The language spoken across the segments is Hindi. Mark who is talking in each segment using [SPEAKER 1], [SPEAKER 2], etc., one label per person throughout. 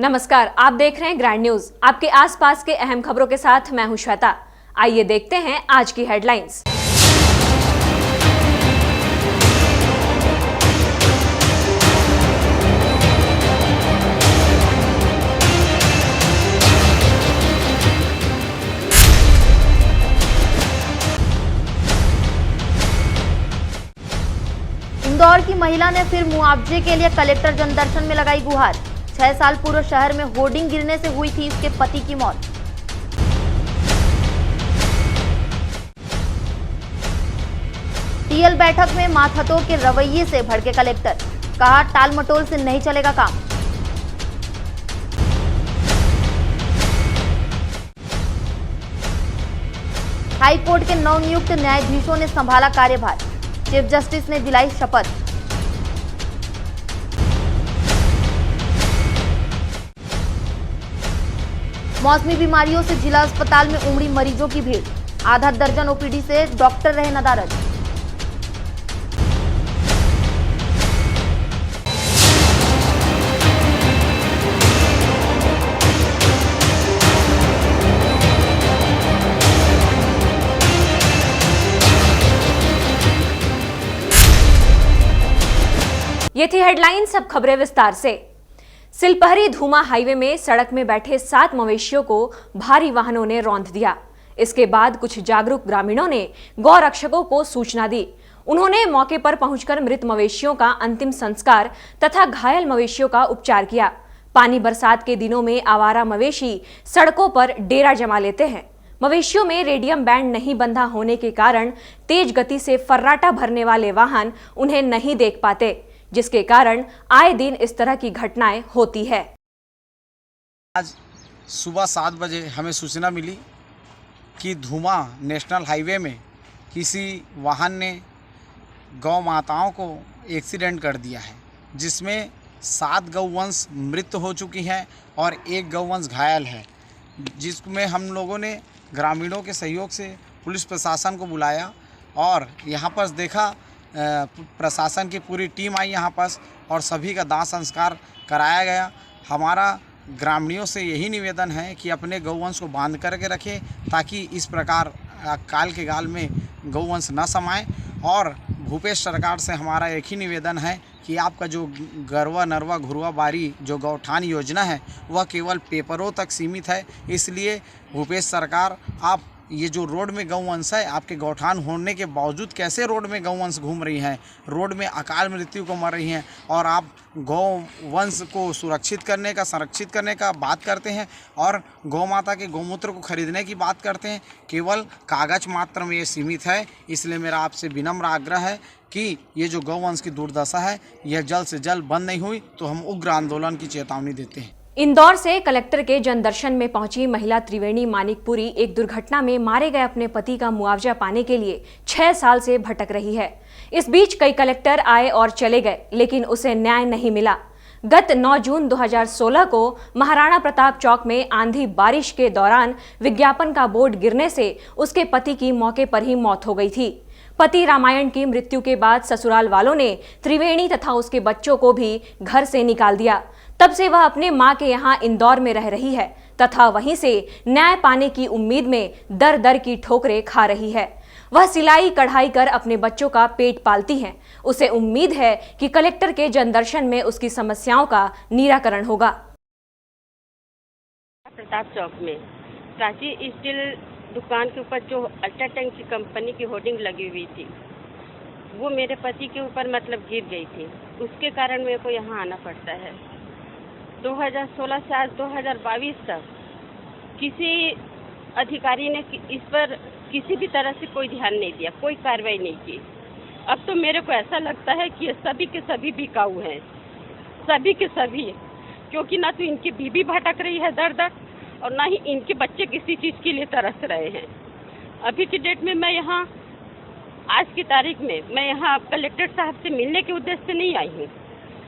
[SPEAKER 1] नमस्कार, आप देख रहे हैं ग्रैंड न्यूज। आपके आसपास के अहम खबरों के साथ मैं हूं श्वेता। आइए देखते हैं आज की हेडलाइंस।
[SPEAKER 2] इंदौर की महिला ने फिर मुआवजे के लिए कलेक्टर जनदर्शन में लगाई गुहार। 6 साल पूर्व शहर में होर्डिंग गिरने से हुई थी उसके पति की मौत। टीएल बैठक में माथतों के रवैये से भड़के कलेक्टर, कहा टाल मटोल से नहीं चलेगा काम। हाई कोर्ट के नवनियुक्त न्यायाधीशों ने संभाला कार्यभार, चीफ जस्टिस ने दिलाई शपथ। मौसमी बीमारियों से जिला अस्पताल में उमड़ी मरीजों की भीड़, आधा दर्जन ओपीडी से डॉक्टर रहे नदारद।
[SPEAKER 1] ये थी हेडलाइंस, अब खबरें विस्तार से। सिलपहरी धूमा हाईवे में सड़क में बैठे 7 मवेशियों को भारी वाहनों ने रौंद दिया। इसके बाद कुछ जागरूक ग्रामीणों ने गौ रक्षकों को सूचना दी। उन्होंने मौके पर पहुंचकर मृत मवेशियों का अंतिम संस्कार तथा घायल मवेशियों का उपचार किया। पानी बरसात के दिनों में आवारा मवेशी सड़कों पर डेरा जमा लेते हैं। मवेशियों में रेडियम बैंड नहीं बंधा होने के कारण तेज गति से फर्राटा भरने वाले वाहन उन्हें नहीं देख पाते, जिसके कारण आए दिन इस तरह की घटनाएं होती है।
[SPEAKER 3] आज सुबह 7 बजे हमें सूचना मिली कि धूमा नेशनल हाईवे में किसी वाहन ने गौ माताओं को एक्सीडेंट कर दिया है, जिसमें 7 गौवंश मृत हो चुकी हैं और 1 गौवंश घायल है। जिसमें हम लोगों ने ग्रामीणों के सहयोग से पुलिस प्रशासन को बुलाया और यहाँ पर देखा प्रशासन की पूरी टीम आई यहाँ पास और सभी का दाह संस्कार कराया गया। हमारा ग्रामीणों से यही निवेदन है कि अपने गौवंश को बांध करके रखें, ताकि इस प्रकार काल के गाल में गौवंश न समाए। और भूपेश सरकार से हमारा एक ही निवेदन है कि आपका जो गरवा नरवा घुरवा बारी जो गौठान योजना है वह केवल पेपरों तक सीमित है। इसलिए भूपेश सरकार, आप ये जो रोड में गौवंश है, आपके गौठान होने के बावजूद कैसे रोड में गौवंश घूम रही हैं, रोड में अकाल मृत्यु को मर रही हैं, और आप गौवंश को सुरक्षित करने का, संरक्षित करने का बात करते हैं और गौ माता के गौमूत्र को खरीदने की बात करते हैं। केवल कागज मात्र में ये सीमित है। इसलिए मेरा आपसे विनम्र आग्रह है कि ये जो गौवंश की दुर्दशा है यह जल्द से जल्द बंद नहीं हुई तो हम उग्र आंदोलन की चेतावनी देते हैं।
[SPEAKER 1] इंदौर से कलेक्टर के जनदर्शन में पहुंची महिला त्रिवेणी मानिकपुरी एक दुर्घटना में मारे गए अपने पति का मुआवजा पाने के लिए 6 साल से भटक रही है। इस बीच कई कलेक्टर आए और चले गए, लेकिन उसे न्याय नहीं मिला। गत 9 जून 2016 को महाराणा प्रताप चौक में आंधी बारिश के दौरान विज्ञापन का बोर्ड गिरने से उसके पति की मौके पर ही मौत हो गई थी। पति रामायण की मृत्यु के बाद ससुराल वालों ने त्रिवेणी तथा उसके बच्चों को भी घर से निकाल दिया। तब से वह अपने मां के यहाँ इंदौर में रह रही है तथा वहीं से न्याय पाने की उम्मीद में दर दर की ठोकरें खा रही है। वह सिलाई कढ़ाई कर अपने बच्चों का पेट पालती हैं। उसे उम्मीद है कि कलेक्टर के जनदर्शन में उसकी समस्याओं का निराकरण होगा।
[SPEAKER 4] प्रताप चौक में प्राची स्टील दुकान के ऊपर जो अल्ट्राटेक की कंपनी की होर्डिंग लगी हुई थी, वो मेरे पति के ऊपर मतलब गिर गई थी। उसके कारण मेरे को यहाँ आना पड़ता है। 2016 से आज 2022 तक किसी अधिकारी ने इस पर किसी भी तरह से कोई ध्यान नहीं दिया, कोई कार्रवाई नहीं की। अब तो मेरे को ऐसा लगता है कि ये सभी के सभी बिकाऊ हैं, सभी के सभी, क्योंकि ना तो इनकी बीबी भटक रही है दर दर और ना ही इनके बच्चे किसी चीज़ के लिए तरस रहे हैं। अभी की डेट में मैं यहाँ, आज की तारीख में मैं यहाँ कलेक्टर साहब से मिलने के उद्देश्य से नहीं आई हूँ,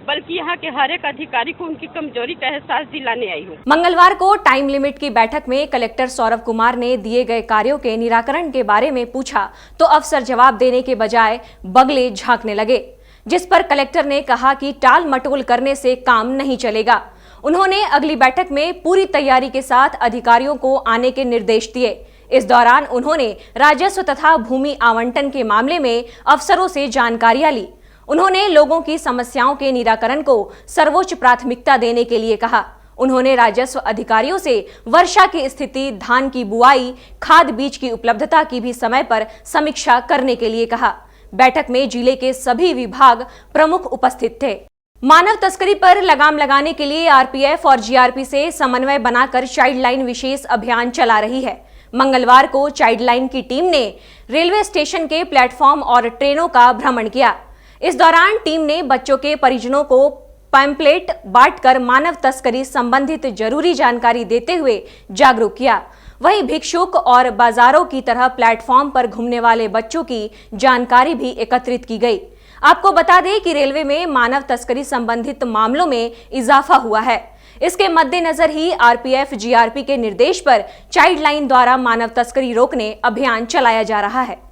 [SPEAKER 4] बल्कि यहाँ के हर एक अधिकारी को उनकी कमजोरी का एहसास दिलाने आई हूँ।
[SPEAKER 1] मंगलवार को टाइम लिमिट की बैठक में कलेक्टर सौरभ कुमार ने दिए गए कार्यों के निराकरण के बारे में पूछा तो अफसर जवाब देने के बजाय बगले झांकने लगे, जिस पर कलेक्टर ने कहा कि टाल मटोल करने से काम नहीं चलेगा। उन्होंने अगली बैठक में पूरी तैयारी के साथ अधिकारियों को आने के निर्देश दिए। इस दौरान उन्होंने राजस्व तथा भूमि आवंटन के मामले में अफसरों से जानकारियां ली। उन्होंने लोगों की समस्याओं के निराकरण को सर्वोच्च प्राथमिकता देने के लिए कहा। उन्होंने राजस्व अधिकारियों से वर्षा की स्थिति, धान की बुआई, खाद बीज की उपलब्धता की भी समय पर समीक्षा करने के लिए कहा। बैठक में जिले के सभी विभाग प्रमुख उपस्थित थे। मानव तस्करी पर लगाम लगाने के लिए आरपीएफ और जीआरपी से समन्वय बनाकर चाइल्ड लाइन विशेष अभियान चला रही है। मंगलवार को चाइल्ड लाइन की टीम ने रेलवे स्टेशन के प्लेटफॉर्म और ट्रेनों का भ्रमण किया। इस दौरान टीम ने बच्चों के परिजनों को पैम्पलेट बांटकर मानव तस्करी संबंधित जरूरी जानकारी देते हुए जागरूक किया। वहीं भिक्षुक और बाजारों की तरह प्लेटफॉर्म पर घूमने वाले बच्चों की जानकारी भी एकत्रित की गई। आपको बता दें कि रेलवे में मानव तस्करी संबंधित मामलों में इजाफा हुआ है। इसके मद्देनजर ही आरपीएफ जीआरपी के निर्देश पर चाइल्ड लाइन द्वारा मानव तस्करी रोकने अभियान चलाया जा रहा है।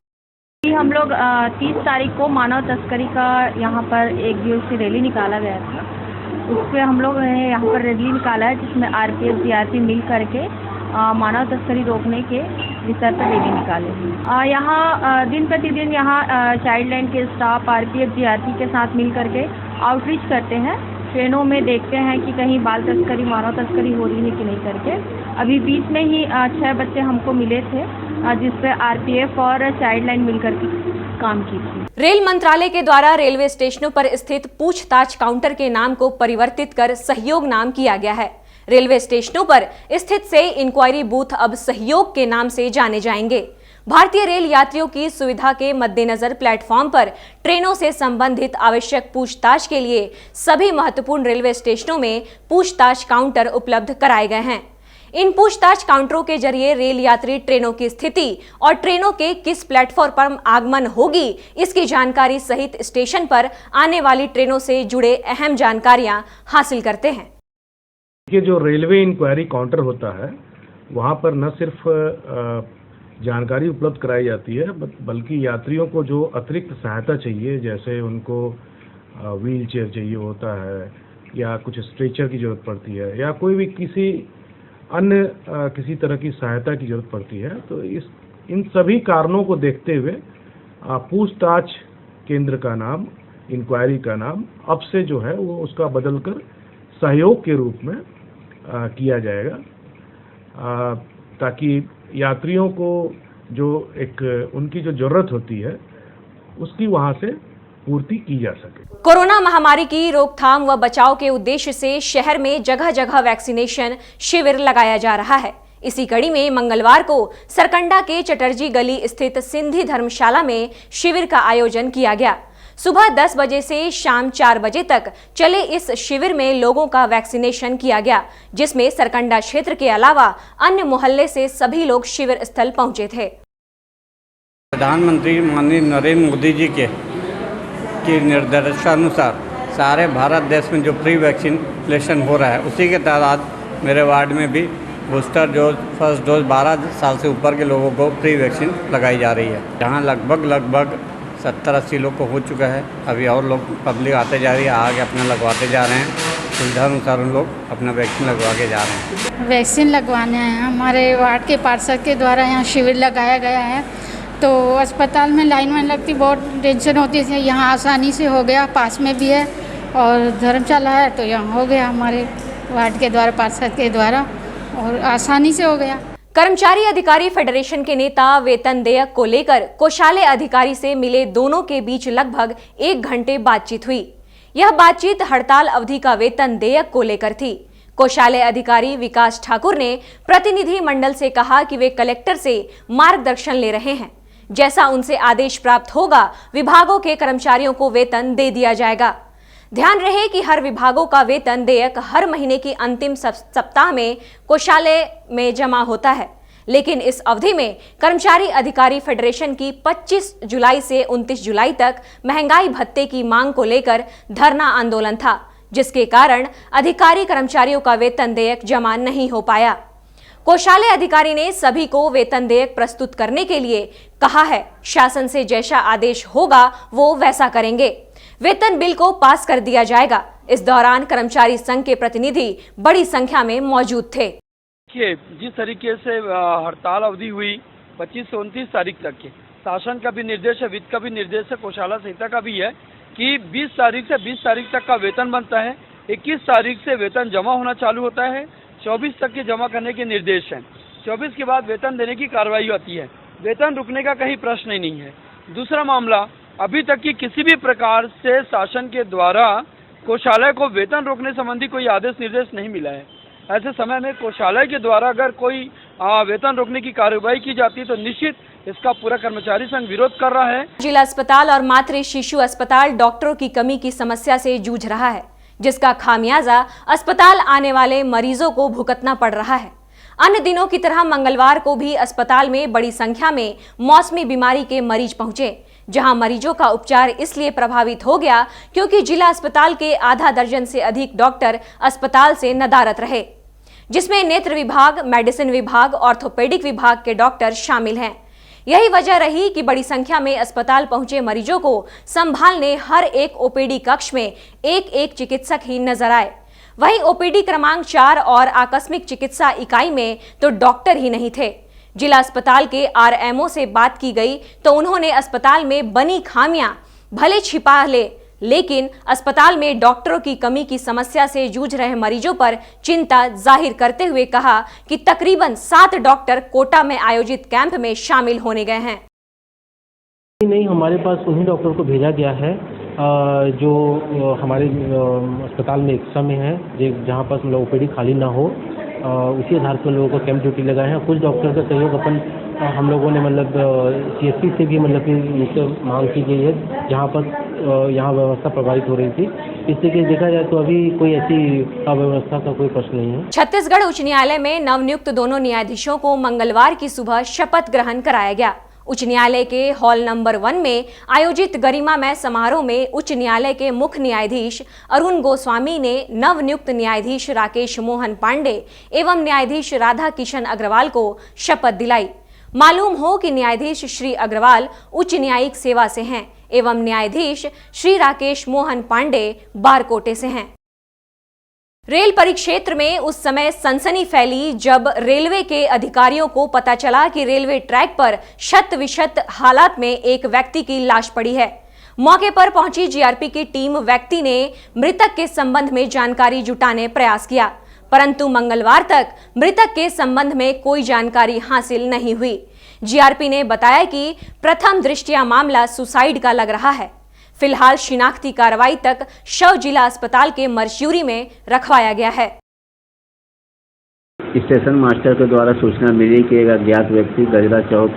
[SPEAKER 5] हम लोग 30 तारीख को मानव तस्करी का यहाँ पर एक दिवसीय रैली निकाला गया था। उसमें हम लोग ने यहाँ पर रैली निकाला है जिसमें आरपीएफ जीआरपी मिल करके मानव तस्करी रोकने के विषय पर रैली निकाले। यहाँ दिन प्रतिदिन यहाँ चाइल्ड लाइन के स्टाफ आरपीएफ जीआरपी के साथ मिल करके आउटरीच करते हैं। ट्रेनों में देखते हैं कि कहीं बाल तस्करी, मानव तस्करी हो रही है कि नहीं करके। अभी बीच में ही 6 बच्चे हमको मिले थे जिसपे आरपीएफ और चाइल्ड लाइन मिलकर काम की थी।
[SPEAKER 1] रेल मंत्रालय के द्वारा रेलवे स्टेशनों पर स्थित पूछताछ काउंटर के नाम को परिवर्तित कर सहयोग नाम किया गया है। रेलवे स्टेशनों पर स्थित से इंक्वायरी बूथ अब सहयोग के नाम से जाने जाएंगे। भारतीय रेल यात्रियों की सुविधा के मद्देनजर प्लेटफॉर्म पर ट्रेनों से संबंधित आवश्यक पूछताछ के लिए सभी महत्वपूर्ण रेलवे स्टेशनों में पूछताछ काउंटर उपलब्ध कराए गए हैं। इन पूछताछ काउंटरों के जरिए रेल यात्री ट्रेनों की स्थिति और ट्रेनों के किस प्लेटफॉर्म पर आगमन होगी इसकी जानकारी सहित स्टेशन पर आने वाली ट्रेनों से जुड़े अहम जानकारियां हासिल करते हैं।
[SPEAKER 6] ये जो रेलवे इंक्वायरी काउंटर होता है वहाँ पर न सिर्फ जानकारी उपलब्ध कराई जाती है बल्कि यात्रियों को जो अतिरिक्त सहायता चाहिए, जैसे उनको व्हील चेयर चाहिए होता है या कुछ स्ट्रेचर की ज़रूरत पड़ती है या कोई भी किसी तरह की सहायता की ज़रूरत पड़ती है, तो इन सभी कारणों को देखते हुए पूछताछ केंद्र का नाम, इंक्वायरी का नाम अब से जो है वो उसका बदलकर सहयोग के रूप में किया जाएगा, ताकि यात्रियों को जो उनकी जो ज़रूरत होती है उसकी वहाँ से पूर्ति की जा सके।
[SPEAKER 1] कोरोना महामारी की रोकथाम व बचाव के उद्देश्य से शहर में जगह जगह वैक्सीनेशन शिविर लगाया जा रहा है। इसी कड़ी में मंगलवार को सरकंडा के चटर्जी गली स्थित सिंधी धर्मशाला में शिविर का आयोजन किया गया। सुबह 10 बजे से शाम 4 बजे तक चले इस शिविर में लोगों का वैक्सीनेशन किया गया, जिसमें सरकंडा क्षेत्र के अलावा अन्य मोहल्ले से सभी लोग शिविर स्थल पहुंचे थे।
[SPEAKER 7] प्रधानमंत्री माननीय नरेंद्र मोदी जी के निर्देशानुसार सारे भारत देश में जो प्री वैक्सीनेशन हो रहा है उसी के तहत मेरे वार्ड में भी बूस्टर डोज, फर्स्ट डोज 12 साल से ऊपर के लोगों को प्री वैक्सीन लगाई जा रही है, जहां लगभग 70-80 लोग को हो चुका है। अभी और लोग पब्लिक आते जा रही है, आगे अपना लगवाते जा रहे हैं। सुविधा अनुसार उन लोग अपना वैक्सीन लगवा के जा रहे हैं।
[SPEAKER 8] वैक्सीन लगवाने हैं। हमारे वार्ड के पार्षद के द्वारा यहाँ शिविर लगाया गया है, तो अस्पताल में लाइन में लगती बहुत टेंशन होती थी, यहाँ आसानी से हो गया, पास में भी है और धर्मशाला है तो यहाँ हो गया हमारे वार्ड के द्वारा, पार्षद के द्वारा, और आसानी से हो गया।
[SPEAKER 1] कर्मचारी अधिकारी फेडरेशन के नेता वेतन देयक को लेकर कोषालय अधिकारी से मिले। दोनों के बीच लगभग 1 घंटे बातचीत हुई। यह बातचीत हड़ताल अवधि का वेतन देयक को लेकर थी। कोषालय अधिकारी विकास ठाकुर ने प्रतिनिधि मंडल से कहा कि वे कलेक्टर से मार्गदर्शन ले रहे हैं, जैसा उनसे आदेश प्राप्त होगा विभागों के कर्मचारियों को वेतन दे दिया जाएगा। ध्यान रहे कि हर विभागों का वेतन देयक हर महीने की अंतिम सप्ताह में कोषालय में जमा होता है, लेकिन इस अवधि में कर्मचारी अधिकारी फेडरेशन की 25 जुलाई से 29 जुलाई तक महंगाई भत्ते की मांग को लेकर धरना आंदोलन था, जिसके कारण अधिकारी कर्मचारियों का वेतन देयक जमा नहीं हो पाया। कोषालय अधिकारी ने सभी को वेतन देयक प्रस्तुत करने के लिए कहा है। शासन से जैसा आदेश होगा वो वैसा करेंगे। वेतन बिल को पास कर दिया जाएगा। इस दौरान कर्मचारी संघ के प्रतिनिधि बड़ी संख्या में मौजूद थे।
[SPEAKER 9] जिस तरीके से हड़ताल अवधि हुई 25 से 29 तारीख तक के, शासन का भी निर्देश है, वित्त का भी निर्देश है, कोषाला संहिता का भी है कि 20 तारीख से 20 तारीख तक का वेतन बनता है। 21 तारीख से वेतन जमा होना चालू होता है। 24 तक के जमा करने के निर्देश हैं। 24 के बाद वेतन देने की कार्रवाई होती है। वेतन रुकने का कहीं प्रश्न ही नहीं है। दूसरा मामला, अभी तक की किसी भी प्रकार से शासन के द्वारा कोषालय को वेतन रोकने संबंधी कोई आदेश निर्देश नहीं मिला है। ऐसे समय में कोषालय के द्वारा अगर कोई वेतन रोकने की कार्रवाई की जाती है तो निश्चित इसका पूरा कर्मचारी संघ विरोध कर रहा है।
[SPEAKER 1] जिला अस्पताल और मातृ शिशु अस्पताल डॉक्टरों की कमी की समस्या से जूझ रहा है, जिसका खामियाजा अस्पताल आने वाले मरीजों को भुगतना पड़ रहा है। अन्य दिनों की तरह मंगलवार को भी अस्पताल में बड़ी संख्या में मौसमी बीमारी के मरीज पहुंचे, जहां मरीजों का उपचार इसलिए प्रभावित हो गया क्योंकि जिला अस्पताल के आधा दर्जन से अधिक डॉक्टर अस्पताल से नदारत रहे, जिसमें नेत्र विभाग, मेडिसिन विभाग, ऑर्थोपेडिक विभाग के डॉक्टर शामिल हैं। यही वजह रही कि बड़ी संख्या में अस्पताल पहुंचे मरीजों को संभालने हर एक ओपीडी कक्ष में एक चिकित्सक ही नजर आए। वहीं ओपीडी क्रमांक 4 और आकस्मिक चिकित्सा इकाई में तो डॉक्टर ही नहीं थे। जिला अस्पताल के आरएमओ से बात की गई तो उन्होंने अस्पताल में बनी खामियां भले छिपा ले, लेकिन अस्पताल में डॉक्टरों की कमी की समस्या से जूझ रहे मरीजों पर चिंता जाहिर करते हुए कहा कि तकरीबन 7 डॉक्टर कोटा में आयोजित कैंप में शामिल होने गए हैं।
[SPEAKER 10] नहीं, हमारे पास उन्हीं डॉक्टरों को भेजा गया है जो हमारे अस्पताल में एक समय है जहाँ पर मतलब ओपीडी खाली ना हो। उसी आधार पर लोगों को कैंप ड्यूटी लगाए हैं। कुछ डॉक्टर का सहयोग हम लोगों ने मतलब सीएसपी से भी मतलब कि मांग की गई है, जहाँ पर यहाँ व्यवस्था प्रभावित हो रही थी। इससे कि देखा जाए तो अभी कोई ऐसी अव्यवस्था का कोई प्रश्न नहीं है।
[SPEAKER 1] छत्तीसगढ़ उच्च न्यायालय में नवनियुक्त दोनों न्यायाधीशों को मंगलवार की सुबह शपथ ग्रहण कराया गया। उच्च न्यायालय के हॉल नंबर 1 में आयोजित गरिमामय समारोह में उच्च न्यायालय के मुख्य न्यायाधीश अरुण गोस्वामी ने नवनियुक्त न्यायाधीश राकेश मोहन पांडे एवं न्यायाधीश राधा किशन अग्रवाल को शपथ दिलाई। मालूम हो कि न्यायाधीश श्री अग्रवाल उच्च न्यायिक सेवा से हैं एवं न्यायाधीश श्री राकेश मोहन पांडे बारकोटे से हैं। रेल परिक्षेत्र में उस समय सनसनी फैली जब रेलवे के अधिकारियों को पता चला कि रेलवे ट्रैक पर शत-विशत हालात में एक व्यक्ति की लाश पड़ी है। मौके पर पहुंची जीआरपी की टीम व्यक्ति ने मृतक के संबंध में जानकारी जुटाने प्रयास किया, परंतु मंगलवार तक मृतक के संबंध में कोई जानकारी हासिल नहीं हुई। जीआरपी ने बताया कि प्रथम दृष्टया मामला सुसाइड का लग रहा है। फिलहाल शिनाख्ती कार्रवाई तक शव जिला अस्पताल के मरश्यूरी में रखवाया गया है।
[SPEAKER 11] स्टेशन मास्टर के द्वारा सूचना मिली कि एक अज्ञात व्यक्ति गजरा चौक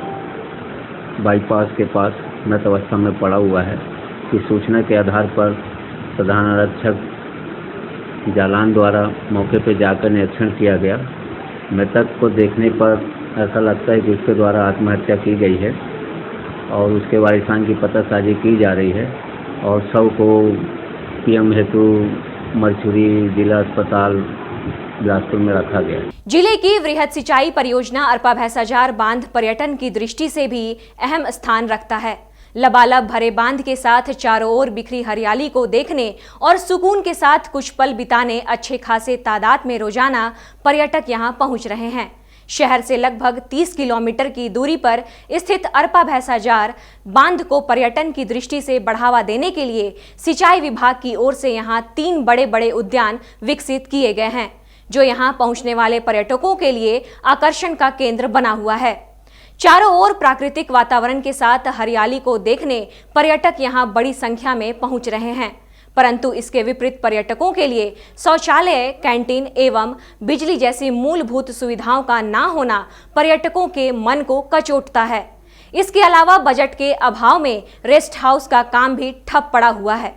[SPEAKER 11] बाईपास के पास मृत अवस्था में पड़ा हुआ है। इस सूचना के आधार पर प्रधान आरक्षक जालान द्वारा मौके पर जाकर निरीक्षण किया गया। मृतक को देखने पर ऐसा लगता है कि उसके द्वारा आत्महत्या की गई है और उसके वारिसान की पतासाजी की जा रही है और शव को पीएम हेतु मरचुरी जिला अस्पताल बिलासपुर में रखा गया।
[SPEAKER 1] जिले की वृहद सिंचाई परियोजना अरपा भैंसाजार बांध पर्यटन की दृष्टि से भी अहम स्थान रखता है। लबालब भरे बांध के साथ चारों ओर बिखरी हरियाली को देखने और सुकून के साथ कुछ पल बिताने अच्छे खासे तादाद में रोजाना पर्यटक यहां पहुंच रहे हैं। शहर से लगभग 30 किलोमीटर की दूरी पर स्थित अरपा भैंसाजार बांध को पर्यटन की दृष्टि से बढ़ावा देने के लिए सिंचाई विभाग की ओर से यहां 3 बड़े-बड़े उद्यान विकसित किए गए हैं, जो यहां पहुंचने वाले पर्यटकों के लिए आकर्षण का केंद्र बना हुआ है। चारों ओर प्राकृतिक वातावरण के साथ हरियाली को देखने पर्यटक यहां बड़ी संख्या में पहुंच रहे हैं, परंतु इसके विपरीत पर्यटकों के लिए शौचालय, कैंटीन एवं बिजली जैसी मूलभूत सुविधाओं का ना होना पर्यटकों के मन को कचोटता है। इसके अलावा बजट के अभाव में रेस्ट हाउस का काम भी ठप पड़ा हुआ है।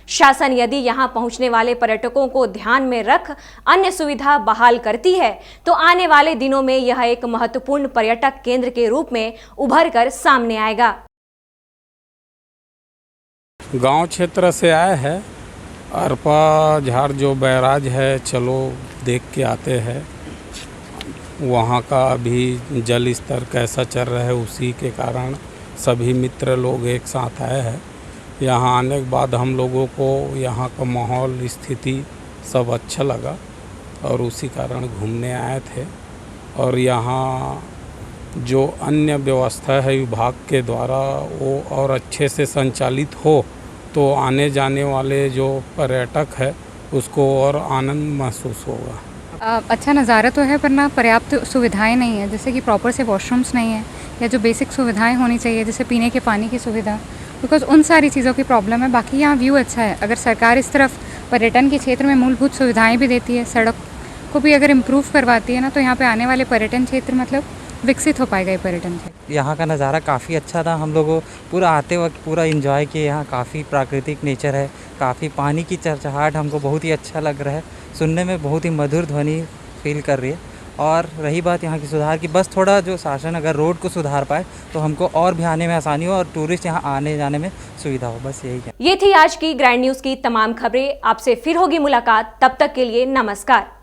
[SPEAKER 1] शासन यदि यहां पहुंचने वाले पर्यटकों को ध्यान में रख अन्य सुविधा बहाल करती है तो आने वाले दिनों में यह एक महत्वपूर्ण पर्यटक केंद्र के रूप में उभर कर सामने आएगा।
[SPEAKER 12] गांव क्षेत्र से आए हैं। अरपा झार जो बैराज है, चलो देख के आते हैं वहाँ का अभी जल स्तर कैसा चल रहा है। उसी के कारण सभी मित्र लोग एक साथ आए हैं। यहाँ आने के बाद हम लोगों को यहाँ का माहौल स्थिति सब अच्छा लगा और उसी कारण घूमने आए थे। और यहाँ जो अन्य व्यवस्था है विभाग के द्वारा वो और अच्छे से संचालित हो तो आने जाने वाले जो पर्यटक है उसको और आनंद महसूस होगा।
[SPEAKER 13] अच्छा नज़ारा तो है पर ना पर्याप्त सुविधाएं नहीं है, जैसे कि प्रॉपर से वॉशरूम्स नहीं है या जो बेसिक सुविधाएं होनी चाहिए जैसे पीने के पानी की सुविधा, बिकॉज उन सारी चीज़ों की प्रॉब्लम है। बाकी यहाँ व्यू अच्छा है। अगर सरकार इस तरफ पर्यटन के क्षेत्र में मूलभूत सुविधाएं भी देती है, सड़क को भी अगर इम्प्रूव करवाती है ना, तो यहाँ पे आने वाले पर्यटन क्षेत्र मतलब विकसित हो पाएगा ये पर्यटन क्षेत्र।
[SPEAKER 14] यहाँ का नज़ारा काफ़ी अच्छा था। हम लोगों पूरा आते वक्त पूरा एंजॉय किए। यहाँ काफ़ी प्राकृतिक नेचर है, काफ़ी पानी की चहचहाहट हमको बहुत ही अच्छा लग रहा है, सुनने में बहुत ही मधुर ध्वनि फील कर रही है। और रही बात यहाँ की सुधार की, बस थोड़ा जो शासन अगर रोड को सुधार पाए तो हमको और भी आने में आसानी हो और टूरिस्ट यहाँ आने जाने में सुविधा हो, बस यही है।
[SPEAKER 1] ये थी आज की ग्रैंड न्यूज़ की तमाम खबरें। आपसे फिर होगी मुलाकात, तब तक के लिए नमस्कार।